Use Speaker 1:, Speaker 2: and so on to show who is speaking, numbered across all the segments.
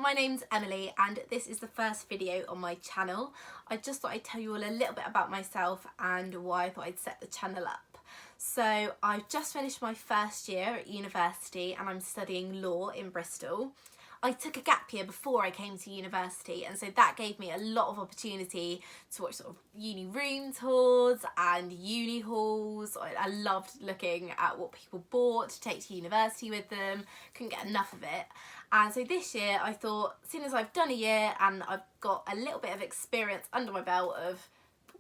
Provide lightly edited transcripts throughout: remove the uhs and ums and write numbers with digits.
Speaker 1: my name's Emily and this is the first video on my channel. I just thought I'd tell you all a little bit about myself and why I thought I'd set the channel up. So I've just finished my first year at university and I'm studying law in Bristol. I took a gap year before I came to university, and so that gave me a lot of opportunity to watch sort of uni room tours and uni halls. I loved looking at what people bought to take to university with them, couldn't get enough of it. And so this year I thought, as soon as I've done a year and I've got a little bit of experience under my belt of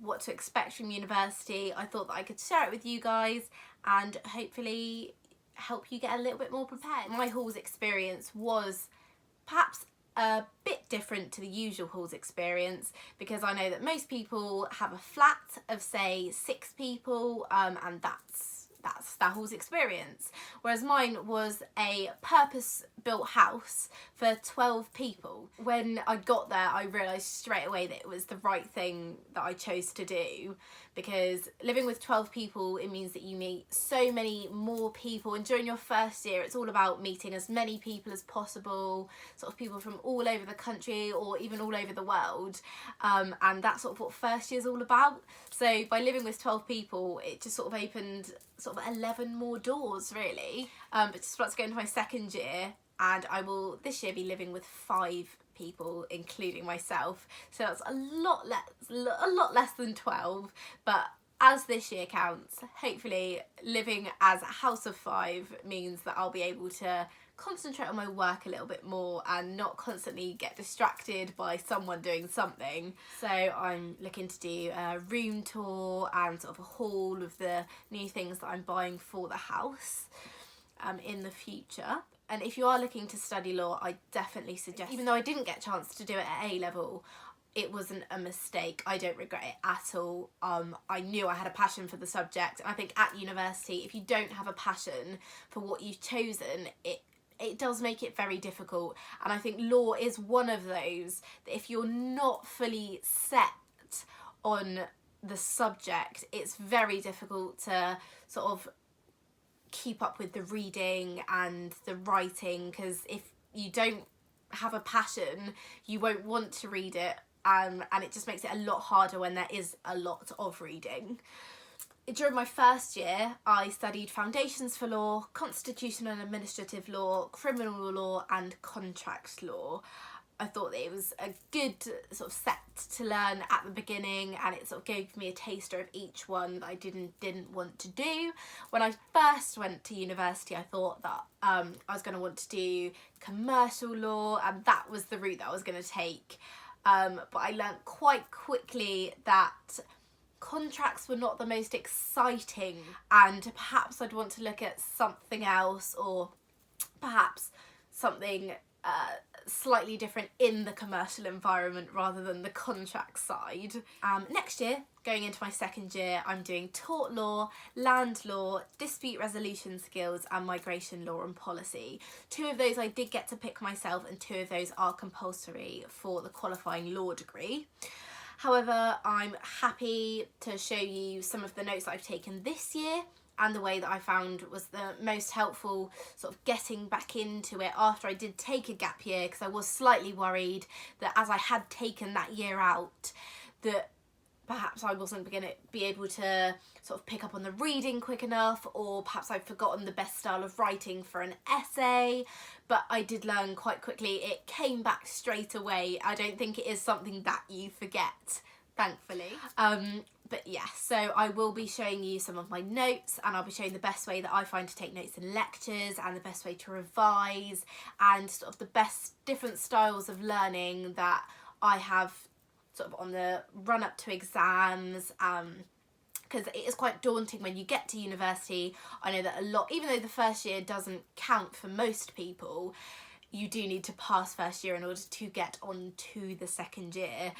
Speaker 1: what to expect from university, I thought that I could share it with you guys and hopefully help you get a little bit more prepared. My halls experience was perhaps a bit different to the usual halls experience, because I know that most people have a flat of say 6 people and that's that hall's experience, whereas mine was a purpose-built house for 12 people. When I got there I realised straight away that it was the right thing that I chose to do, because living with 12 people, it means that you meet so many more people, and during your first year it's all about meeting as many people as possible, sort of people from all over the country or even all over the world, and that's sort of what first year is all about. So by living with 12 people it just sort of opened sort of 11 more doors really, but just about to go into my second year and I will this year be living with 5 people including myself, so that's a lot less than 12, but as this year counts, hopefully living as a house of 5 means that I'll be able to concentrate on my work a little bit more and not constantly get distracted by someone doing something. So I'm looking to do a room tour and sort of a haul of the new things that I'm buying for the house in the future. And if you are looking to study law, I definitely suggest, even though I didn't get a chance to do it at A level, it wasn't a mistake. I don't regret it at all. I knew I had a passion for the subject. I think at university, if you don't have a passion for what you've chosen, it does make it very difficult. And I think law is one of those that if you're not fully set on the subject, it's very difficult to sort of keep up with the reading and the writing, because if you don't have a passion you won't want to read it, and it just makes it a lot harder when there is a lot of reading. During my first year I studied foundations for law, constitutional and administrative law, criminal law and contract law. I thought that it was a good sort of set to learn at the beginning, and it sort of gave me a taster of each one that I didn't want to do. When I first went to university I thought that I was going to want to do commercial law and that was the route that I was going to take, but I learnt quite quickly that contracts were not the most exciting and perhaps I'd want to look at something else, or perhaps something slightly different in the commercial environment rather than the contract side. Next year, going into my second year, I'm doing tort law, land law, dispute resolution skills and migration law and policy. 2 of those I did get to pick myself and 2 of those are compulsory for the qualifying law degree. However, I'm happy to show you some of the notes that I've taken this year and the way that I found was the most helpful sort of getting back into it after I did take a gap year, because I was slightly worried that as I had taken that year out that perhaps I wasn't going to be able to sort of pick up on the reading quick enough, or perhaps I'd forgotten the best style of writing for an essay, but I did learn quite quickly. It came back straight away. I don't think it is something that you forget, thankfully. But yeah, so I will be showing you some of my notes and I'll be showing the best way that I find to take notes in lectures and the best way to revise and sort of the best different styles of learning that I have sort of on the run up to exams, because it is quite daunting when you get to university. I know that a lot, even though the first year doesn't count for most people, you do need to pass first year in order to get on to the second year.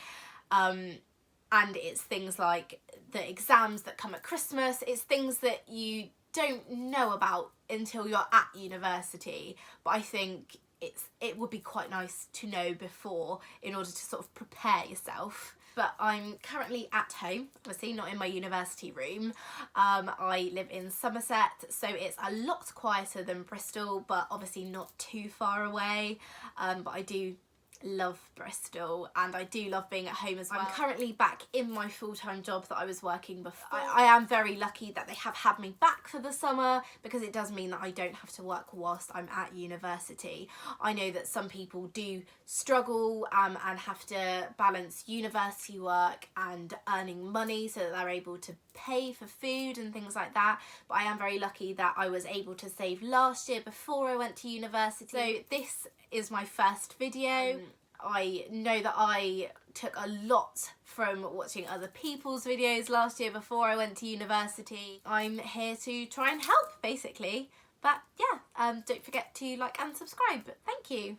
Speaker 1: And it's things like the exams that come at Christmas. It's things that you don't know about until you're at university, but I think it would be quite nice to know before in order to sort of prepare yourself. But I'm currently at home, obviously not in my university room. I live in Somerset, so it's a lot quieter than Bristol, but obviously not too far away. But I do love Bristol, and I do love being at home as well. I'm currently back in my full-time job that I was working before. I am very lucky that they have had me back for the summer, because it does mean that I don't have to work whilst I'm at university. I know that some people do struggle and have to balance university work and earning money so that they're able to pay for food and things like that, but I am very lucky that I was able to save last year before I went to university. So this is my first video. I know that I took a lot from watching other people's videos last year before I went to university. I'm here to try and help, basically. But yeah, don't forget to like and subscribe. Thank you.